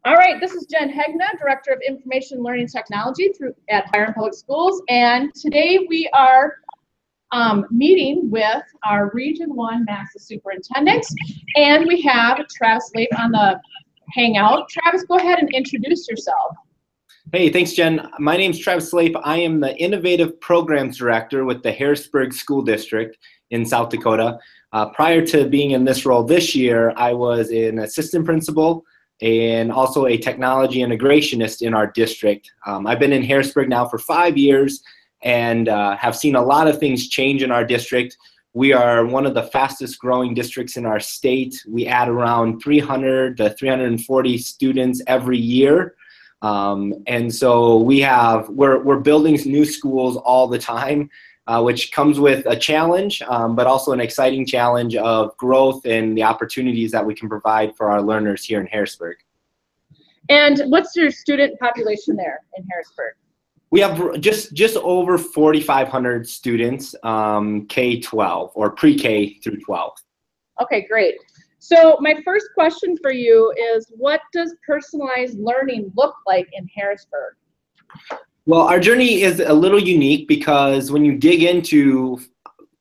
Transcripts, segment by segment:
All right, this is Jen Hegna, Director of Information Learning Technology at Byron Public Schools, and today we are meeting with our Region 1 MASA Superintendent, and we have Travis Lape on the Hangout. Travis, go ahead and introduce yourself. Hey, thanks, Jen. My name's Travis Lape. I am the Innovative Programs Director with the Harrisburg School District in South Dakota. Prior to being in this role this year, I was an assistant principal and also a technology integrationist in our district. I've been in Harrisburg now for 5 years and have seen a lot of things change in our district. We are one of the fastest growing districts in our state. We add around 300 to 340 students every year. And so we're building new schools all the time, which comes with a challenge, but also an exciting challenge of growth and the opportunities that we can provide for our learners here in Harrisburg. And what's your student population there in Harrisburg? We have just over 4,500 students, K-12 or pre-K through 12. Okay, great. So my first question for you is, what does personalized learning look like in Harrisburg? Well, our journey is a little unique because when you dig into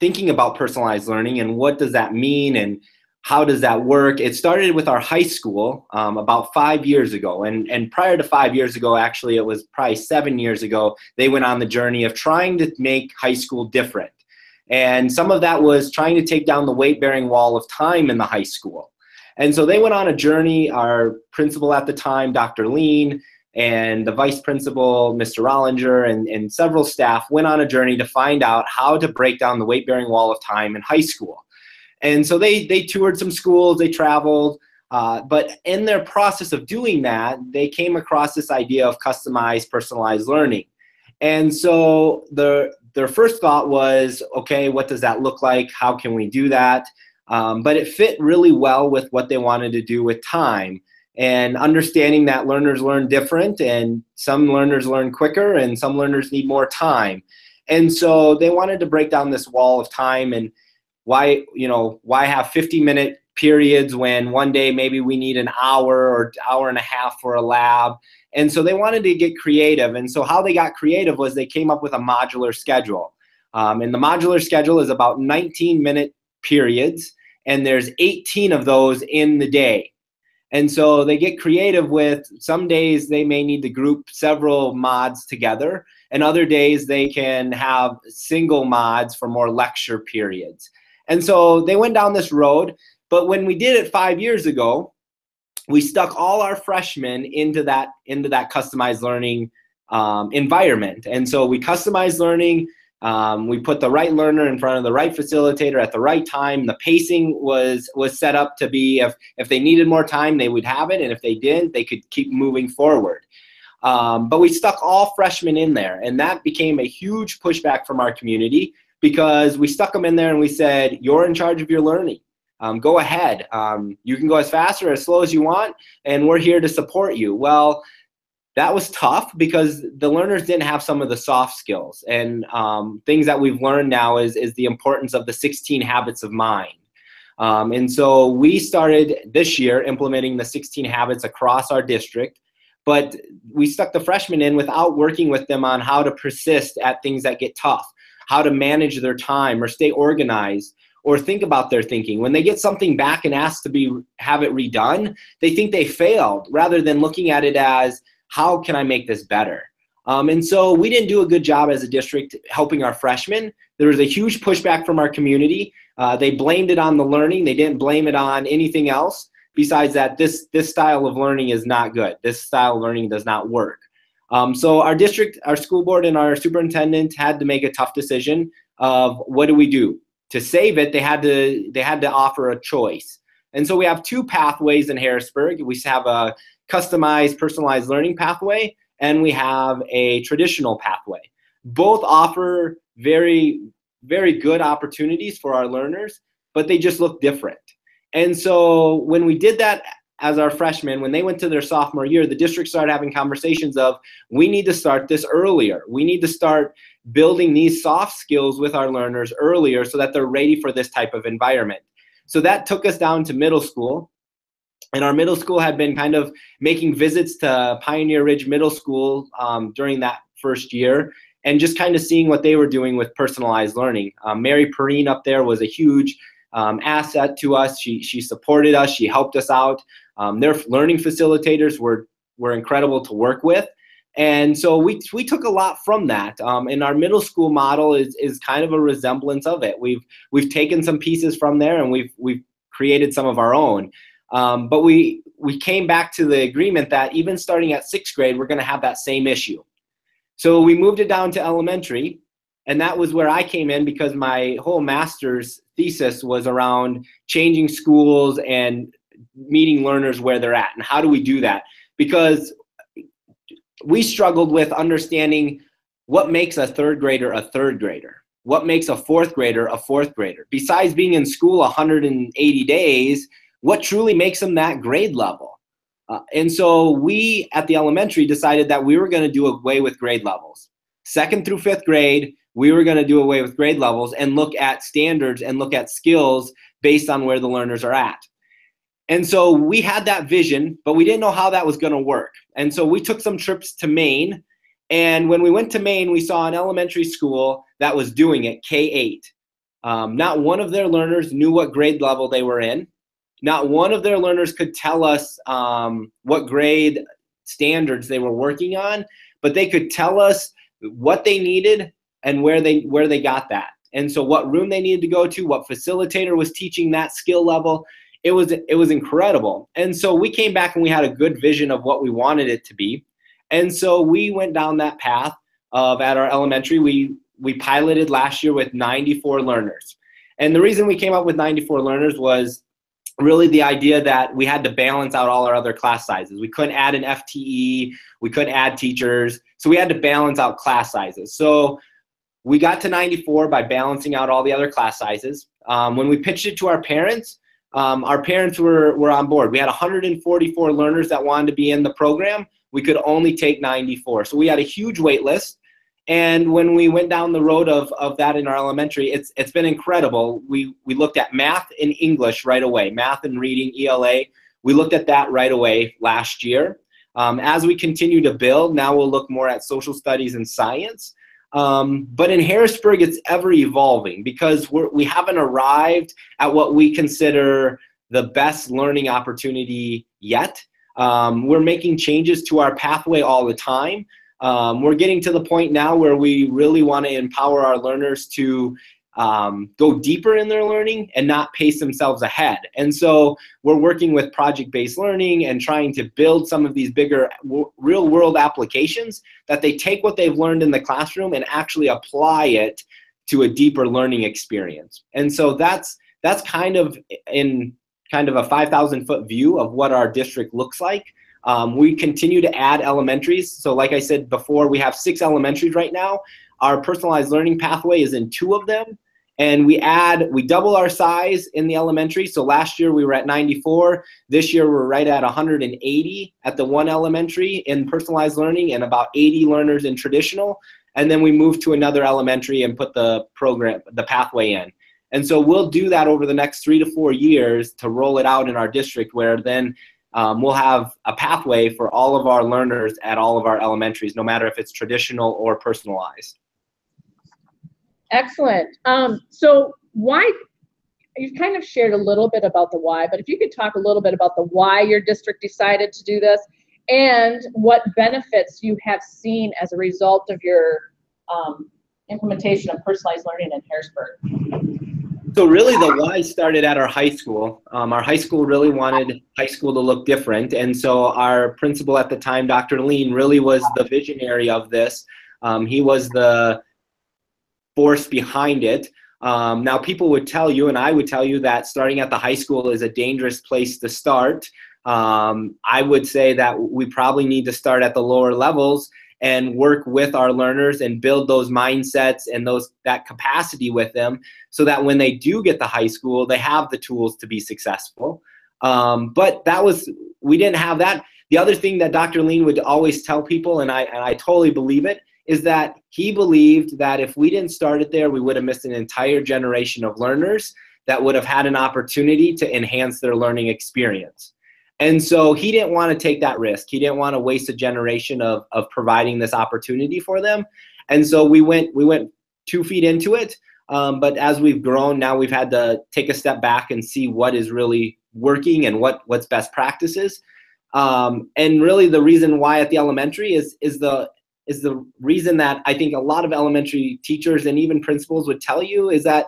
thinking about personalized learning and what does that mean and how does that work, it started with our high school about 5 years ago. And prior to 5 years ago, actually, it was probably 7 years ago, they went on the journey of trying to make high school different. And some of that was trying to take down the weight-bearing wall of time in the high school. And so they went on a journey. Our principal at the time, Dr. Lean, and the vice principal, Mr. Rollinger, and several staff went on a journey to find out how to break down the weight-bearing wall of time in high school. And so they toured some schools, they traveled, but in their process of doing that, they came across this idea of customized, personalized learning. And so their first thought was, okay, what does that look like? How can we do that? But it fit really well with what they wanted to do with time. And understanding that learners learn different, and some learners learn quicker, and some learners need more time. And so they wanted to break down this wall of time, and why have 50-minute periods when one day maybe we need an hour or hour and a half for a lab. And so they wanted to get creative. And so how they got creative was they came up with a modular schedule. And the modular schedule is about 19-minute periods, and there's 18 of those in the day. And so they get creative with, some days they may need to group several mods together, and other days they can have single mods for more lecture periods. And so they went down this road, but when we did it 5 years ago, we stuck all our freshmen into that customized learning environment. And so we customized learning. We put the right learner in front of the right facilitator at the right time. The pacing was set up to be, if they needed more time, they would have it, and if they didn't, they could keep moving forward. But we stuck all freshmen in there, and that became a huge pushback from our community because we stuck them in there and we said, you're in charge of your learning. Go ahead. You can go as fast or as slow as you want, and we're here to support you. Well, that was tough because the learners didn't have some of the soft skills, and things that we've learned now is the importance of the 16 habits of mind. And so we started this year implementing the 16 habits across our district, but we stuck the freshmen in without working with them on how to persist at things that get tough, how to manage their time or stay organized, or think about their thinking. When they get something back and asked to have it redone, they think they failed rather than looking at it as, how can I make this better? And so we didn't do a good job as a district helping our freshmen. There was a huge pushback from our community. They blamed it on the learning. They didn't blame it on anything else besides that this style of learning is not good. This style of learning does not work. So our district, our school board, and our superintendent had to make a tough decision of what do we do? To save it, they had to offer a choice. And so we have two pathways in Harrisburg. We have a customized, personalized learning pathway, and we have a traditional pathway. Both offer very, very good opportunities for our learners, but they just look different. And so when we did that as our freshmen, when they went to their sophomore year, the district started having conversations of, we need to start this earlier. We need to start building these soft skills with our learners earlier so that they're ready for this type of environment. So that took us down to middle school. And our middle school had been kind of making visits to Pioneer Ridge Middle School during that first year, and just kind of seeing what they were doing with personalized learning. Mary Perrine up there was a huge asset to us. She supported us. She helped us out. Their learning facilitators were incredible to work with. And so we took a lot from that. And our middle school model is kind of a resemblance of it. We've taken some pieces from there, and we've created some of our own. But we came back to the agreement that even starting at 6th grade, we're going to have that same issue. So we moved it down to elementary, and that was where I came in, because my whole master's thesis was around changing schools and meeting learners where they're at. And how do we do that? Because we struggled with understanding what makes a 3rd grader a 3rd grader. What makes a 4th grader a 4th grader? Besides being in school 180 days, what truly makes them that grade level? And so we at the elementary decided that we were going to do away with grade levels. 2nd through 5th grade, we were going to do away with grade levels and look at standards and look at skills based on where the learners are at. And so we had that vision, but we didn't know how that was going to work. And so we took some trips to Maine. And when we went to Maine, we saw an elementary school that was doing it, K-8. Not one of their learners knew what grade level they were in. Not one of their learners could tell us what grade standards they were working on, but they could tell us what they needed and where they got that. And so what room they needed to go to, what facilitator was teaching that skill level. It was incredible. And so we came back and we had a good vision of what we wanted it to be. And so we went down that path of, at our elementary, we piloted last year with 94 learners. And the reason we came up with 94 learners was really the idea that we had to balance out all our other class sizes. We couldn't add an FTE, we couldn't add teachers, so we had to balance out class sizes. So we got to 94 by balancing out all the other class sizes. When we pitched it to our parents were on board. We had 144 learners that wanted to be in the program. We could only take 94. So we had a huge wait list. And when we went down the road of that in our elementary, it's been incredible. We looked at math and English right away, math and reading, ELA. We looked at that right away last year. As we continue to build, now we'll look more at social studies and science. But in Harrisburg, it's ever evolving, because we haven't arrived at what we consider the best learning opportunity yet. We're making changes to our pathway all the time. We're getting to the point now where we really want to empower our learners to go deeper in their learning and not pace themselves ahead. And so we're working with project-based learning and trying to build some of these bigger real-world applications that they take what they've learned in the classroom and actually apply it to a deeper learning experience. And so that's kind of in kind of a 5,000-foot view of what our district looks like. We continue to add elementaries. So like I said before, we have 6 elementaries right now. Our personalized learning pathway is in 2 of them. And we double our size in the elementary. So last year we were at 94. This year we're right at 180 at the 1 elementary in personalized learning and about 80 learners in traditional. And then we moved to another elementary and put the pathway in. And so we'll do that over the next 3 to 4 years to roll it out in our district, where then we'll have a pathway for all of our learners at all of our elementaries, no matter if it's traditional or personalized. Excellent. So why, you've kind of shared a little bit about the why, but if you could talk a little bit about the why your district decided to do this and what benefits you have seen as a result of your implementation of personalized learning in Harrisburg. So really the why started at our high school. Our high school really wanted high school to look different. And so our principal at the time, Dr. Lean, really was the visionary of this. He was the force behind it. Now people would tell you, and I would tell you, that starting at the high school is a dangerous place to start. I would say that we probably need to start at the lower levels and work with our learners and build those mindsets and that capacity with them, so that when they do get to high school, they have the tools to be successful. But we didn't have that. The other thing that Dr. Lean would always tell people, and I totally believe it, is that he believed that if we didn't start it there, we would have missed an entire generation of learners that would have had an opportunity to enhance their learning experience. And so he didn't want to take that risk. He didn't want to waste a generation of providing this opportunity for them. And so we went 2 feet into it. But as we've grown, now we've had to take a step back and see what is really working and what's best practices. And really the reason why at the elementary is the reason that I think a lot of elementary teachers and even principals would tell you is that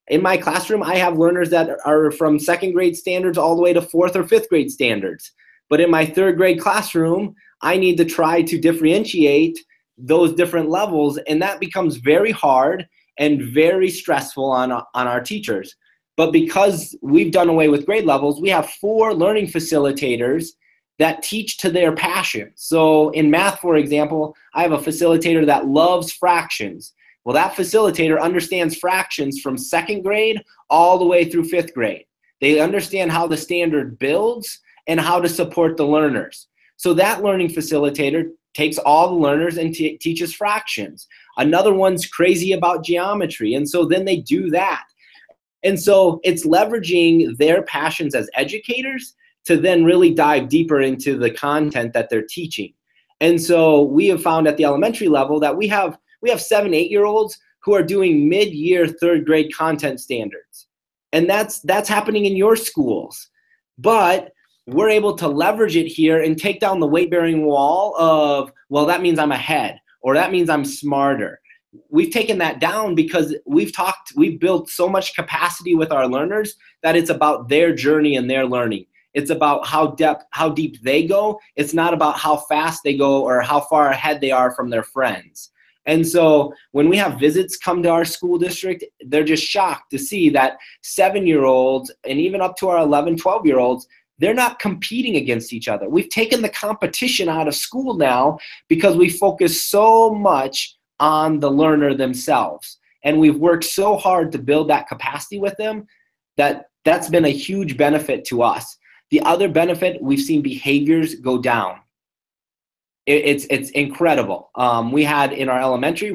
in my classroom, I have learners that are from 2nd grade standards all the way to 4th or 5th grade standards. But in my 3rd grade classroom, I need to try to differentiate those different levels, and that becomes very hard and very stressful on our teachers. But because we've done away with grade levels, we have 4 learning facilitators that teach to their passion. So in math, for example, I have a facilitator that loves fractions. Well, that facilitator understands fractions from 2nd grade all the way through 5th grade. They understand how the standard builds and how to support the learners. So that learning facilitator takes all the learners and teaches fractions. Another one's crazy about geometry, and so then they do that. And so it's leveraging their passions as educators to then really dive deeper into the content that they're teaching. And so we have found at the elementary level that we have 7, 8-year-olds who are doing mid-year 3rd grade content standards. And that's happening in your schools. But we're able to leverage it here and take down the weight-bearing wall of, well, that means I'm ahead, or that means I'm smarter. We've taken that down because we've built so much capacity with our learners that it's about their journey and their learning. It's about how deep they go. It's not about how fast they go or how far ahead they are from their friends. And so when we have visits come to our school district, they're just shocked to see that 7-year-olds and even up to our 11, 12-year-olds, they're not competing against each other. We've taken the competition out of school now because we focus so much on the learner themselves. And we've worked so hard to build that capacity with them that's been a huge benefit to us. The other benefit, we've seen behaviors go down. It's incredible. We had in our elementary,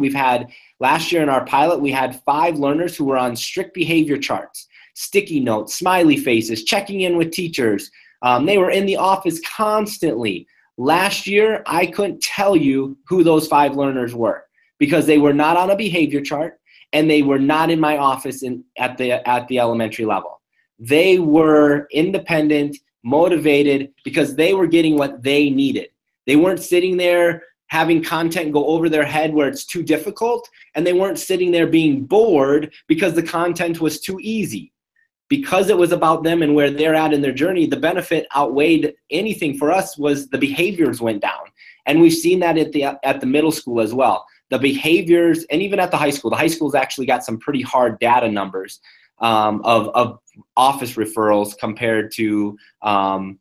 last year in our pilot, we had 5 learners who were on strict behavior charts, sticky notes, smiley faces, checking in with teachers. They were in the office constantly. Last year, I couldn't tell you who those 5 learners were because they were not on a behavior chart and they were not in my office at the elementary level. They were independent, motivated because they were getting what they needed. They weren't sitting there having content go over their head where it's too difficult, and they weren't sitting there being bored because the content was too easy. Because it was about them and where they're at in their journey, the benefit outweighed anything for us was the behaviors went down. And we've seen that at the middle school as well. The behaviors, and even at the high school's actually got some pretty hard data numbers of office referrals compared to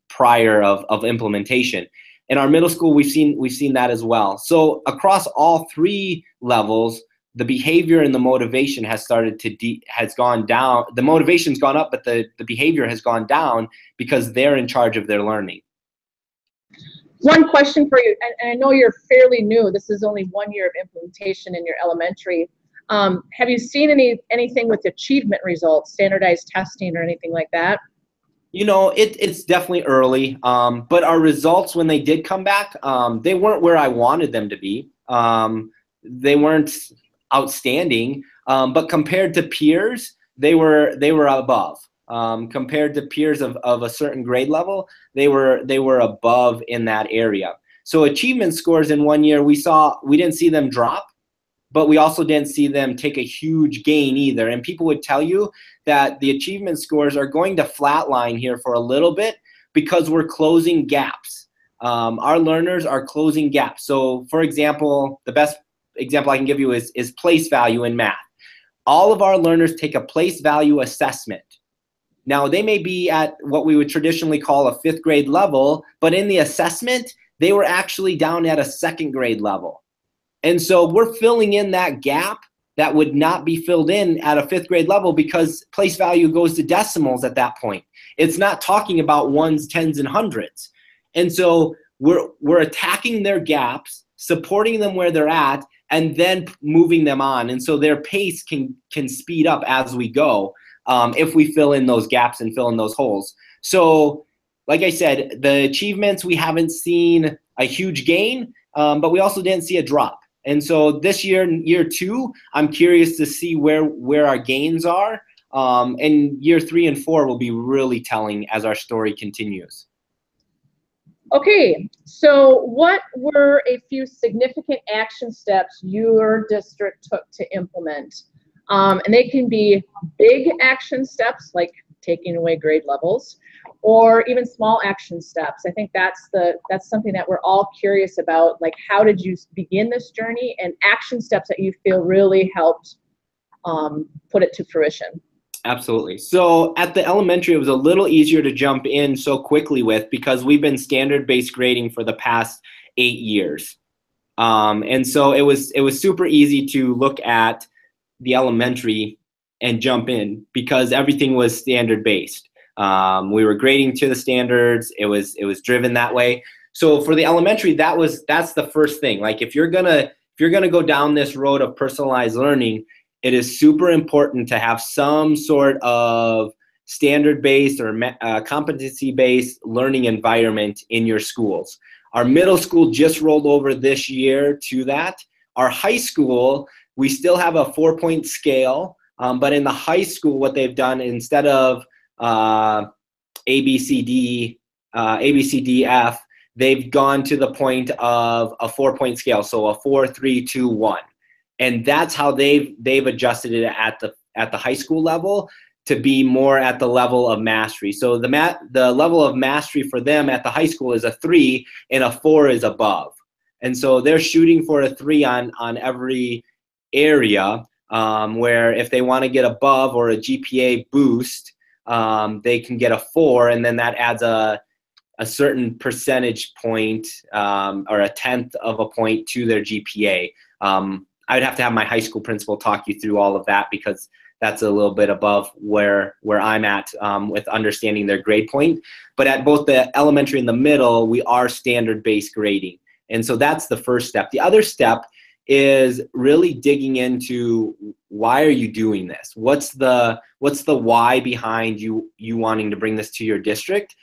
prior of implementation. In our middle school, we've seen that as well. So across all 3 levels, the behavior and the motivation has gone down. The motivation's gone up, but the behavior has gone down because they're in charge of their learning. One question for you, and I know you're fairly new. This is only 1 year of implementation in your elementary. Have you seen anything with achievement results, standardized testing, or anything like that? You know, it's definitely early, but our results when they did come back, they weren't where I wanted them to be. They weren't outstanding, but compared to peers, they were above. Compared to peers of a certain grade level, they were above in that area. So achievement scores in 1 year, we didn't see them drop, but we also didn't see them take a huge gain either. And people would tell you that the achievement scores are going to flatline here for a little bit because we're closing gaps. Our learners are closing gaps. So for example, the best example I can give you is place value in math. All of our learners take a place value assessment. Now they may be at what we would traditionally call a 5th grade level, but in the assessment, they were actually down at a 2nd grade level. And so we're filling in that gap that would not be filled in at a 5th grade level because place value goes to decimals at that point. It's not talking about ones, tens, and hundreds. And so we're attacking their gaps, supporting them where they're at, and then moving them on. And so their pace can speed up as we go if we fill in those gaps and fill in those holes. So like I said, the achievements, we haven't seen a huge gain, but we also didn't see a drop. And so this year, year 2, I'm curious to see where our gains are. And year 3 and 4 will be really telling as our story continues. Okay, so what were a few significant action steps your district took to implement? And they can be big action steps like taking away grade levels, or even small action steps. I think that's something that we're all curious about. Like, how did you begin this journey, and action steps that you feel really helped put it to fruition? Absolutely. So at the elementary, it was a little easier to jump in so quickly with, because we've been standard-based grading for the past 8 years. And so it was super easy to look at the elementary and jump in, because everything was standard-based. We were grading to the standards. It was driven that way. So for the elementary, that's the first thing. Like, if you're gonna go down this road of personalized learning, it is super important to have some sort of standard-based or competency-based learning environment in your schools. Our middle school just rolled over this year to that. Our high school, we still have a 4-point scale, but in the high school, what they've done, instead of A, B, C, D, F, they've gone to the point of a 4-point scale, so a 4, 3, 2, 1. And that's how they've adjusted it at the high school level, to be more at the level of mastery. So the level of mastery for them at the high school is a 3, and a 4 is above. And so they're shooting for a 3 on every area, where if they want to get above or a GPA boost, they can get a 4, and then that adds a certain percentage point, or a 1/10 of a point to their GPA. I'd have to have my high school principal talk you through all of that, because that's a little bit above where I'm at with understanding their grade point. But at both the elementary and the middle, we are standard-based grading. And so that's the first step. The other step is really digging into, why are you doing this? What's the why behind you wanting to bring this to your district?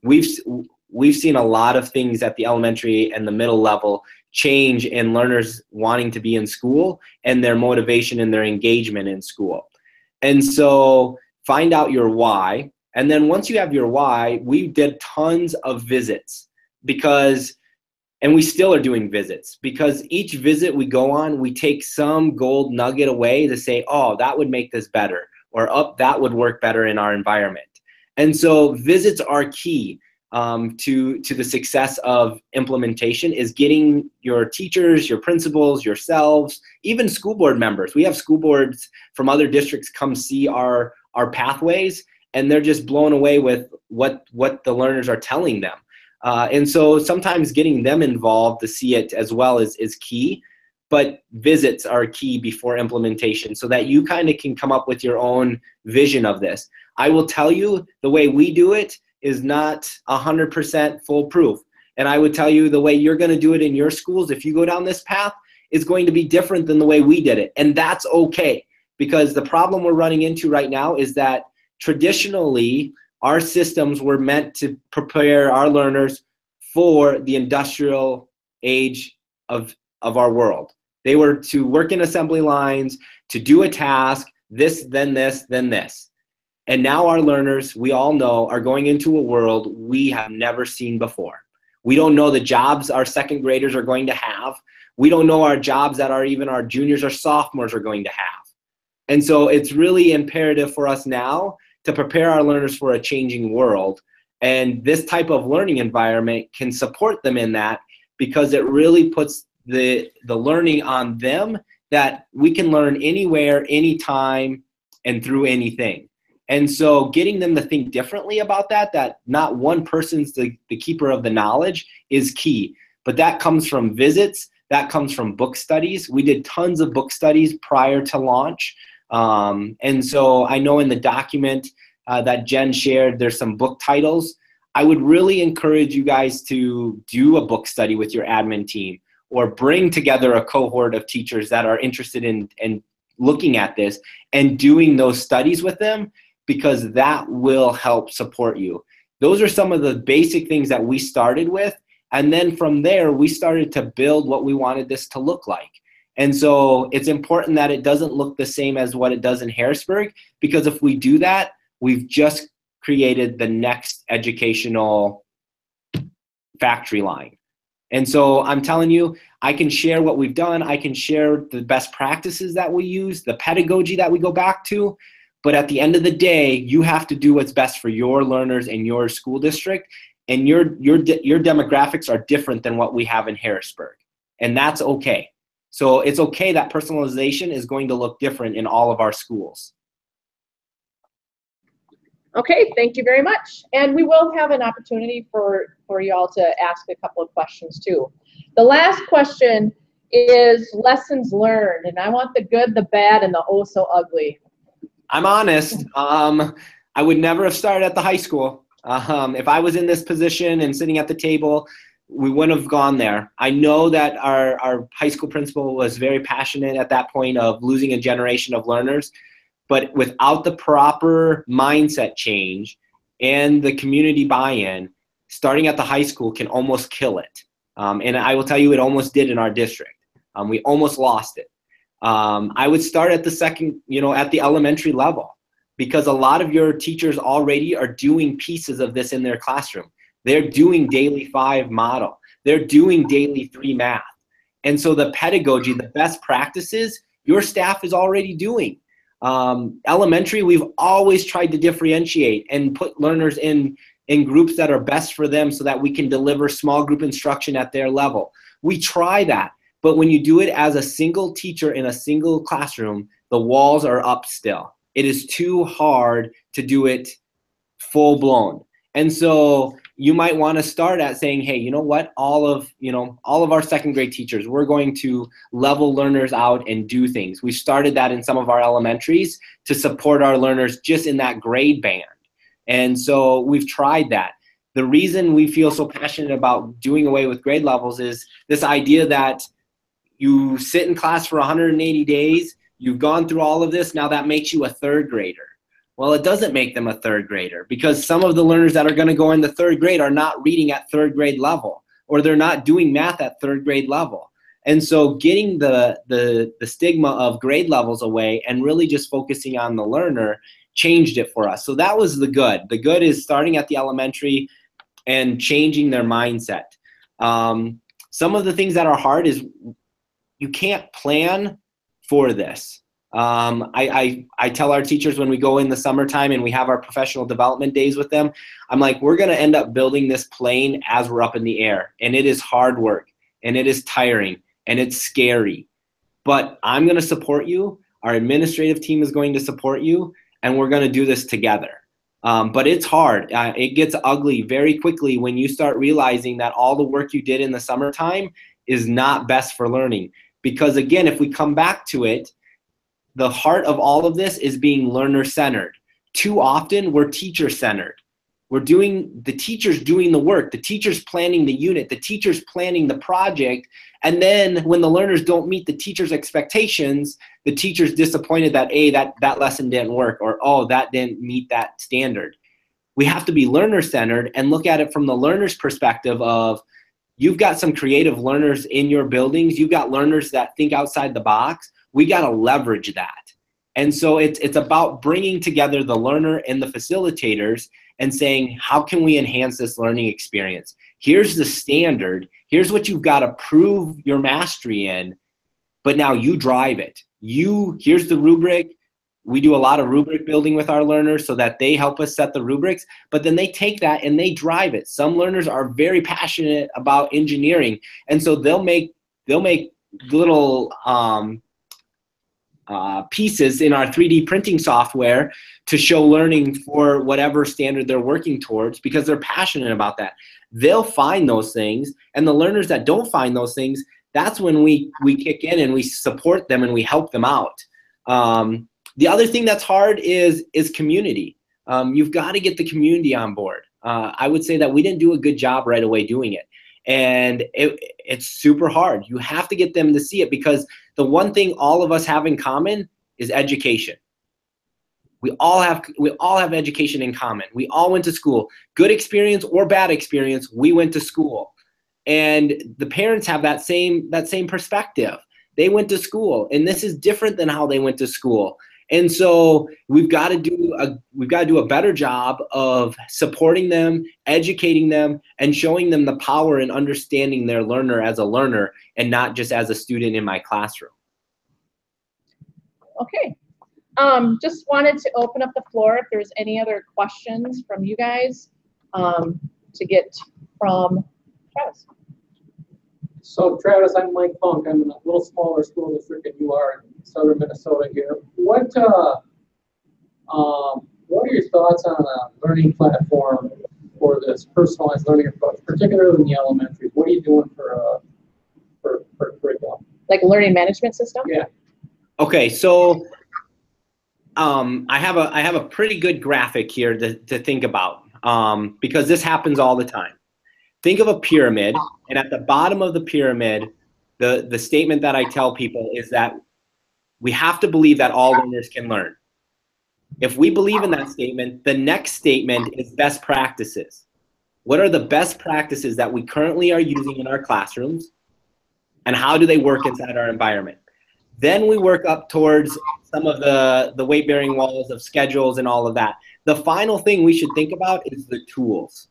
We've seen a lot of things at the elementary and the middle level change in learners wanting to be in school, and their motivation and their engagement in school. And so find out your why. And then once you have your why, we did tons of visits, and we still are doing visits, because each visit we go on, we take some gold nugget away to say, oh, that would make this better, or that would work better in our environment. And so visits are key. To the success of implementation, is getting your teachers, your principals, yourselves, even school board members. We have school boards from other districts come see our pathways, and they're just blown away with what the learners are telling them. And so sometimes getting them involved to see it as well is key. But visits are key before implementation, so that you kind of can come up with your own vision of this. I will tell you, the way we do it is not 100% foolproof. And I would tell you, the way you're going to do it in your schools, if you go down this path, is going to be different than the way we did it. And that's okay, because the problem we're running into right now is that traditionally, our systems were meant to prepare our learners for the industrial age of our world. They were to work in assembly lines, to do a task, this, then this, then this. And now our learners, we all know, are going into a world we have never seen before. We don't know the jobs our second graders are going to have. We don't know our jobs that even our juniors or sophomores are going to have. And so it's really imperative for us now to prepare our learners for a changing world. And this type of learning environment can support them in that, because it really puts the learning on them, that we can learn anywhere, anytime, and through anything. And so getting them to think differently about that not one person's the keeper of the knowledge, is key. But that comes from visits, that comes from book studies. We did tons of book studies prior to launch. And so I know in the document that Jen shared, there's some book titles. I would really encourage you guys to do a book study with your admin team, or bring together a cohort of teachers that are interested in looking at this and doing those studies with them. because that will help support you. Those are some of the basic things that we started with. And then from there, we started to build what we wanted this to look like. And so it's important that it doesn't look the same as what it does in Harrisburg, because if we do that, we've just created the next educational factory line. And so I'm telling you, I can share what we've done. I can share the best practices that we use, the pedagogy that we go back to. But at the end of the day, you have to do what's best for your learners in your school district. And your demographics are different than what we have in Harrisburg. And that's okay. So it's okay that personalization is going to look different in all of our schools. Okay, thank you very much. And we will have an opportunity for you all to ask a couple of questions too. The last question is lessons learned, and I want the good, the bad, and the oh so ugly. I'm honest. I would never have started at the high school. If I was in this position and sitting at the table, we wouldn't have gone there. I know that our high school principal was very passionate at that point of losing a generation of learners. But without the proper mindset change and the community buy-in, starting at the high school can almost kill it. And I will tell you, it almost did in our district. We almost lost it. I would start at at the elementary level, because a lot of your teachers already are doing pieces of this in their classroom. They're doing daily 5 model. They're doing daily 3 math. And so the pedagogy, the best practices, your staff is already doing. Elementary, we've always tried to differentiate and put learners in groups that are best for them so that we can deliver small group instruction at their level. We try that, but when you do it as a single teacher in a single classroom, the walls are up still. It is too hard to do it full blown. And so you might want to start at saying, hey, you know what, all of our second grade teachers, we're going to level learners out and do things. We started that in some of our elementaries to support our learners just in that grade band. And so we've tried that. The reason we feel so passionate about doing away with grade levels is this idea that you sit in class for 180 days, you've gone through all of this, now that makes you a 3rd grader. Well, it doesn't make them a 3rd grader, because some of the learners that are going to go in the 3rd grade are not reading at 3rd grade level, or they're not doing math at 3rd grade level. And so getting the stigma of grade levels away and really just focusing on the learner changed it for us. So that was the good. The good is starting at the elementary and changing their mindset. Some of the things that are hard is you can't plan for this. I tell our teachers when we go in the summertime and we have our professional development days with them, I'm like, we're going to end up building this plane as we're up in the air. And it is hard work, and it is tiring, and it's scary. But I'm going to support you. Our administrative team is going to support you, and we're going to do this together. But it's hard. It gets ugly very quickly when you start realizing that all the work you did in the summertime is not best for learning. Because again, if we come back to it, the heart of all of this is being learner-centered. Too often, we're teacher-centered. The teacher's doing the work, the teacher's planning the unit, the teacher's planning the project, and then when the learners don't meet the teacher's expectations, the teacher's disappointed that, A, that lesson didn't work, or, oh, that didn't meet that standard. We have to be learner-centered and look at it from the learner's perspective of, you've got some creative learners in your buildings, you've got learners that think outside the box. We got to leverage that. And so it's about bringing together the learner and the facilitators and saying, how can we enhance this learning experience? Here's the standard. Here's what you've got to prove your mastery in, but now you drive it. Here's the rubric. We do a lot of rubric building with our learners so that they help us set the rubrics, but then they take that and they drive it. Some learners are very passionate about engineering, and so they'll make little pieces in our 3D printing software to show learning for whatever standard they're working towards, because they're passionate about that. They'll find those things, and the learners that don't find those things, that's when we kick in and we support them and we help them out. The other thing that's hard is community. You've got to get the community on board. I would say that we didn't do a good job right away doing it. And it's super hard. You have to get them to see it, because the one thing all of us have in common is education. We all have education in common. We all went to school. Good experience or bad experience, we went to school. And the parents have that same perspective. They went to school, and this is different than how they went to school. And so we've got to do a better job of supporting them, educating them, and showing them the power in understanding their learner as a learner and not just as a student in my classroom. Okay. Just wanted to open up the floor if there's any other questions from you guys to get from Travis. So Travis, I'm Mike Funk. I'm in a little smaller school district than you are in southern Minnesota here. What are your thoughts on a learning platform for this personalized learning approach, particularly in the elementaries? What are you doing for curriculum? Like a learning management system? Yeah. Okay, so I have a pretty good graphic here to think about because this happens all the time. Think of a pyramid, and at the bottom of the pyramid, the statement that I tell people is that we have to believe that all learners can learn. If we believe in that statement, the next statement is best practices. What are the best practices that we currently are using in our classrooms, and how do they work inside our environment? Then we work up towards some of the weight-bearing walls of schedules and all of that. The final thing we should think about is the tools.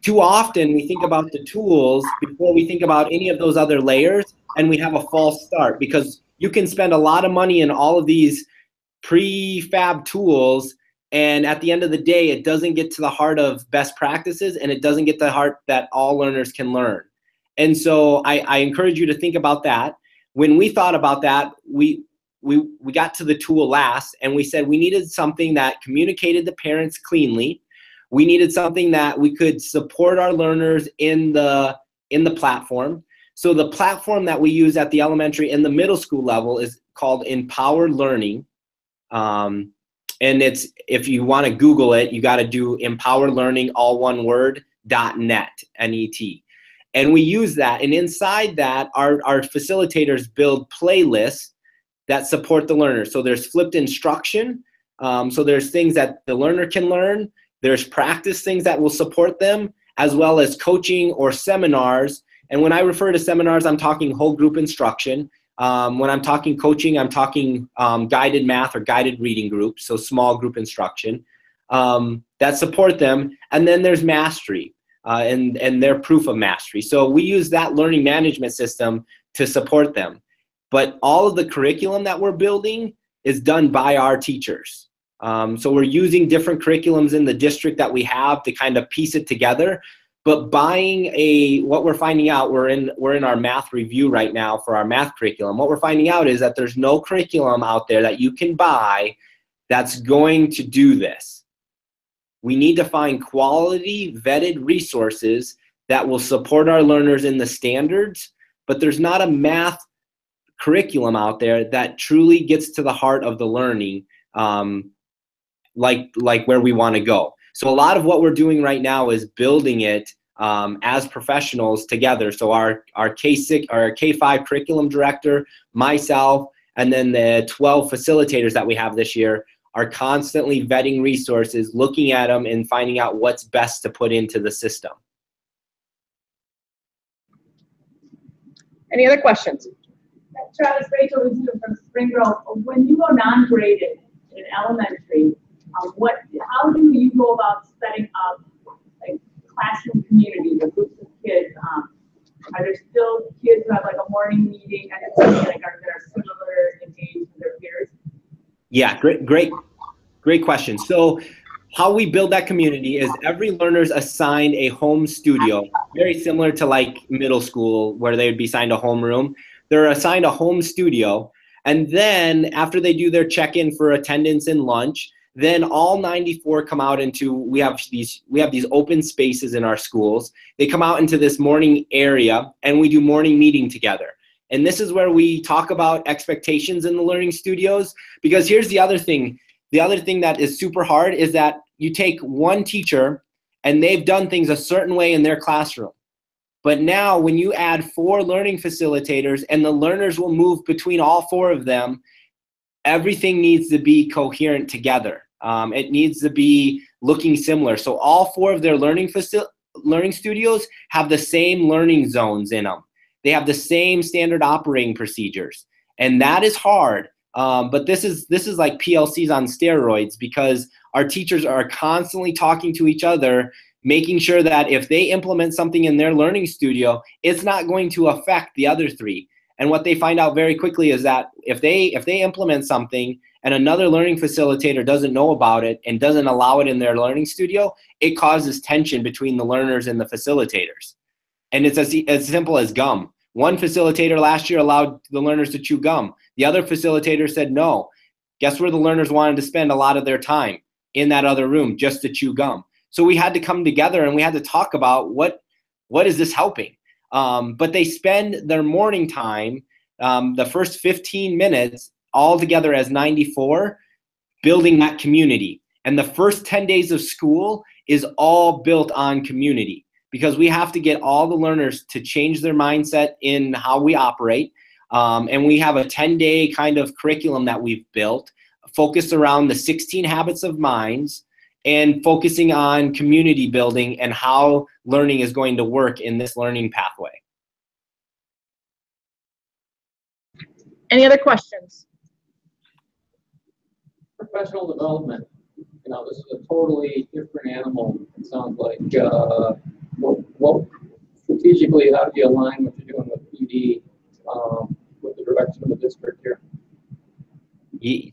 Too often we think about the tools before we think about any of those other layers, and we have a false start because you can spend a lot of money in all of these prefab tools, and at the end of the day, it doesn't get to the heart of best practices, and it doesn't get to the heart that all learners can learn. And so I encourage you to think about that. When we thought about that, we got to the tool last, and we said we needed something that communicated to parents cleanly. We needed something that we could support our learners in the platform. So the platform that we use at the elementary and the middle school level is called Empower Learning. And it's, if you want to Google it, you got to do Empower Learning, all one word, .net, N-E-T. And we use that, and inside that, our facilitators build playlists that support the learner. So there's flipped instruction. So there's things that the learner can learn. There's practice things that will support them, as well as coaching or seminars. And when I refer to seminars, I'm talking whole group instruction. When I'm talking coaching, I'm talking guided math or guided reading groups, so small group instruction that support them. And then there's mastery and their proof of mastery. So we use that learning management system to support them. But all of the curriculum that we're building is done by our teachers. So we're using different curriculums in the district that we have to kind of piece it together. But what we're finding out, we're in our math review right now for our math curriculum. What we're finding out is that there's no curriculum out there that you can buy that's going to do this. We need to find quality, vetted resources that will support our learners in the standards, but there's not a math curriculum out there that truly gets to the heart of the learning, like where we want to go. So a lot of what we're doing right now is building it as professionals together. So our K6, our K5 curriculum director, myself, and then the 12 facilitators that we have this year are constantly vetting resources, looking at them, and finding out what's best to put into the system. Any other questions? Travis, Rachel is from Spring Grove. When you go non-graded in elementary, how do you go about setting up like classroom communities or groups of kids? Are there still kids who have like a morning meeting and like are there similar engaged with their peers? Yeah, great question. So how we build that community is every learner's assigned a home studio, very similar to like middle school where they would be assigned a homeroom. They're assigned a home studio, and then after they do their check-in for attendance and lunch, then all 94 come out into, we have these open spaces in our schools. They come out into this morning area, and we do morning meeting together. And this is where we talk about expectations in the learning studios, because here's the other thing. The other thing that is super hard is that you take one teacher, and they've done things a certain way in their classroom. But now when you add 4 learning facilitators and the learners will move between all 4 of them, everything needs to be coherent together. It needs to be looking similar. So all 4 of their learning studios have the same learning zones in them. They have the same standard operating procedures, and that is hard. But this is like PLCs on steroids, because our teachers are constantly talking to each other, making sure that if they implement something in their learning studio, it's not going to affect the other 3. And what they find out very quickly is that if they implement something and another learning facilitator doesn't know about it and doesn't allow it in their learning studio, it causes tension between the learners and the facilitators. And it's as simple as gum. One facilitator last year allowed the learners to chew gum. The other facilitator said no. Guess where the learners wanted to spend a lot of their time? In that other room, just to chew gum. So we had to come together and we had to talk about what is this helping? But they spend their morning time, the first 15 minutes, all together as 94, building that community. And the first 10 days of school is all built on community, because we have to get all the learners to change their mindset in how we operate. And we have a 10-day kind of curriculum that we've built, focused around the 16 habits of minds, and focusing on community building and how learning is going to work in this learning pathway. Any other questions? Professional development. You know, this is a totally different animal. It sounds like. What strategically, how do you align what you're doing with PD with the direction of the district here?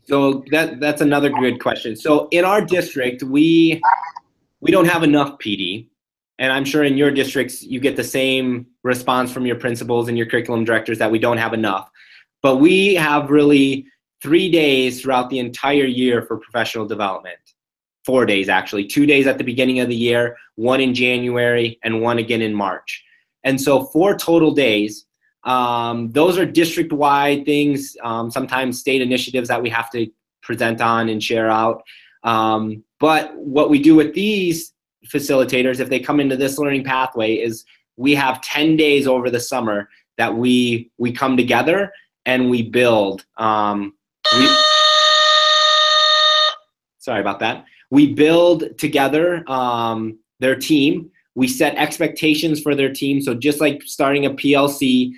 So that's another good question. So in our district, we don't have enough PD, and I'm sure in your districts you get the same response from your principals and your curriculum directors that we don't have enough. But we have really 3 days throughout the entire year for professional development. 4 days actually, 2 days at the beginning of the year, 1 in January, and 1 again in March. And so 4 total days. Those are district-wide things, sometimes state initiatives that we have to present on and share out. But what we do with these facilitators, if they come into this learning pathway, is we have 10 days over the summer that we come together and we build. Sorry about that. We build together their team. We set expectations for their team. So just like starting a PLC,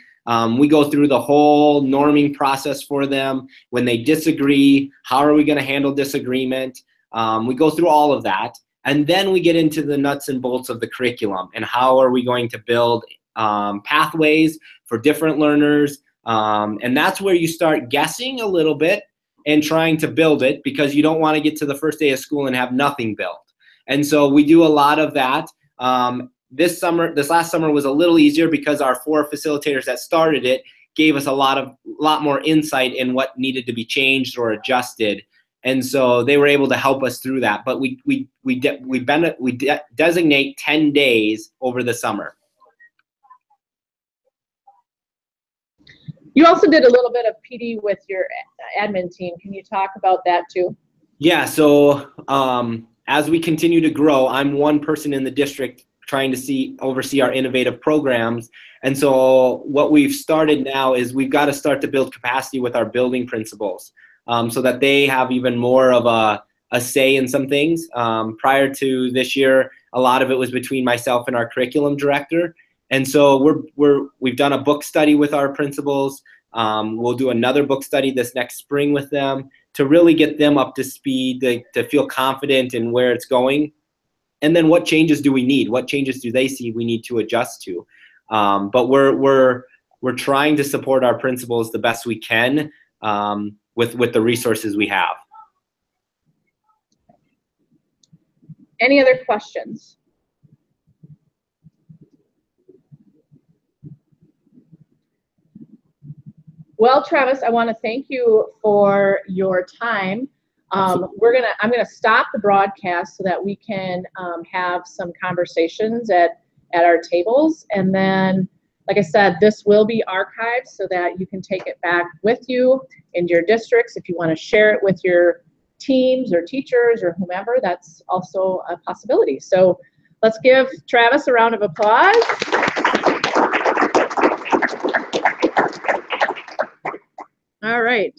we go through the whole norming process for them. When they disagree, how are we going to handle disagreement? We go through all of that. And then we get into the nuts and bolts of the curriculum and how are we going to build pathways for different learners. And that's where you start guessing a little bit and trying to build it, because you don't want to get to the first day of school and have nothing built. And so we do a lot of that. This last summer was a little easier because our 4 facilitators that started it gave us a lot more insight in what needed to be changed or adjusted, and so they were able to help us through that. But we designate 10 days over the summer. You also did a little bit of PD with your admin team. Can you talk about that too? Yeah. So as we continue to grow, I'm one person in the district trying to oversee our innovative programs. And so what we've started now is we've got to start to build capacity with our building principals so that they have even more of a say in some things. Prior to this year, a lot of it was between myself and our curriculum director. And so we've done a book study with our principals. We'll do another book study this next spring with them to really get them up to speed, to feel confident in where it's going. And then what changes do we need? What changes do they see we need to adjust to? But we're trying to support our principals the best we can with the resources we have. Any other questions? Well, Travis, I want to thank you for your time. I'm gonna stop the broadcast so that we can have some conversations at our tables, and then, like I said, this will be archived so that you can take it back with you into your districts. If you want to share it with your teams or teachers or whomever, that's also a possibility. So let's give Travis a round of applause. All right.